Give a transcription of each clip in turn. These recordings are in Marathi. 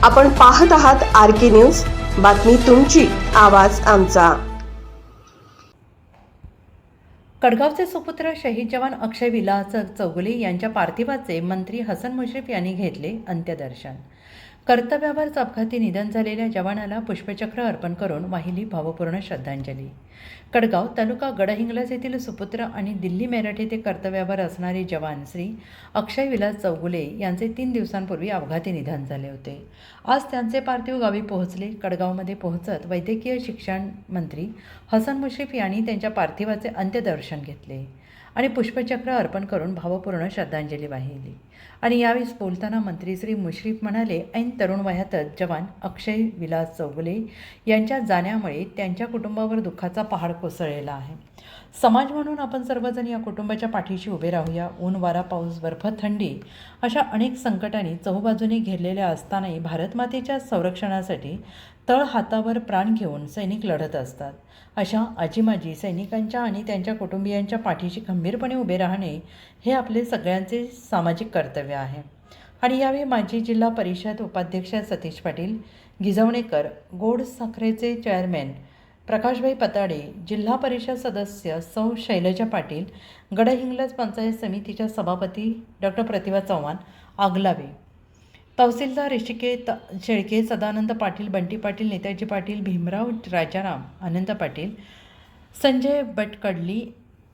आपण पाहत आहात RK न्यूज, बातमी तुमची, आवाज आमचा। कडगावचे सुपुत्र शहीद जवान अक्षय विलास चौगुले यांच्या पार्थिवाचे मंत्री हसन मुश्रीफ यांनी घेतले अंत्यदर्शन। कर्तव्यावर अपघाती निधन झालेल्या जवानाला पुष्पचक्र अर्पण करून वाहिली भावपूर्ण श्रद्धांजली। कडगाव तालुका गडहिंग्लज येथील सुपुत्र आणि दिल्ली मेरठ येथे कर्तव्यावर असणारे जवान श्री अक्षय विलास चौगुले यांचे 3 दिवसांपूर्वी अपघाती निधन झाले होते। आज त्यांचे पार्थिव गावी पोहोचले। कडगावमध्ये पोहोचत वैद्यकीय शिक्षण मंत्री हसन मुश्रीफ यांनी त्यांच्या पार्थिवाचे अंत्यदर्शन घेतले आणि पुष्पचक्र अर्पण करून भावपूर्ण श्रद्धांजली वाहिली। आणि यावेळी बोलताना मंत्री श्री मुश्रीफ म्हणाले, ऐन तरुण वयातच जवान अक्षय विलास चौगुले यांच्या जाण्यामुळे त्यांच्या कुटुंबावर दुःखाचा पहाड कोसळलेला आहे। समाज म्हणून आपण सर्वजण या कुटुंबाच्या पाठीशी उभे राहूया। ऊन, वारा, पाऊस, बर्फ, थंडी अशा अनेक संकटांनी चहूबाजूने घेरलेल्या असतानाही भारतमातेच्या संरक्षणासाठी तळ हातावर प्राण घेऊन सैनिक लढत असतात। अशा आजी-माजी सैनिकांच्या आणि त्यांच्या कुटुंबियांच्या पाठीशी खंबीरपणे उभे राहणे हे आपले सगळ्यांचे सामाजिक कर्तव्य आहे। आणि यावेळी माजी जिल्हा परिषद उपाध्यक्ष सतीश पाटील गिजवणेकर, गोड साखरेचे चेअरमॅन प्रकाशभाई पताडे, जिल्हा परिषद सदस्य सौ शैलजा पाटील, गडहिंग्लज पंचायत समितीच्या सभापती डॉक्टर प्रतिभा चव्हाण आगलावे, तहसीलदार ऋषिकेश शेळके, सदानंद पाटील, बंटी पाटील, नेताजी पाटील, भीमराव राजाराम, अनंत पाटील, संजय भटकडली,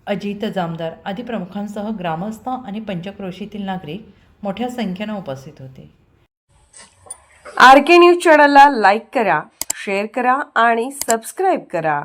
अजित जामदार आदी प्रमुखांसह ग्रामस्थ आणि पंचक्रोशीतील नागरिक मोठ्या संख्येने उपस्थित होते। RK न्यूज चॅनलला लाईक करा, शेअर करा आणि सबस्क्राईब करा।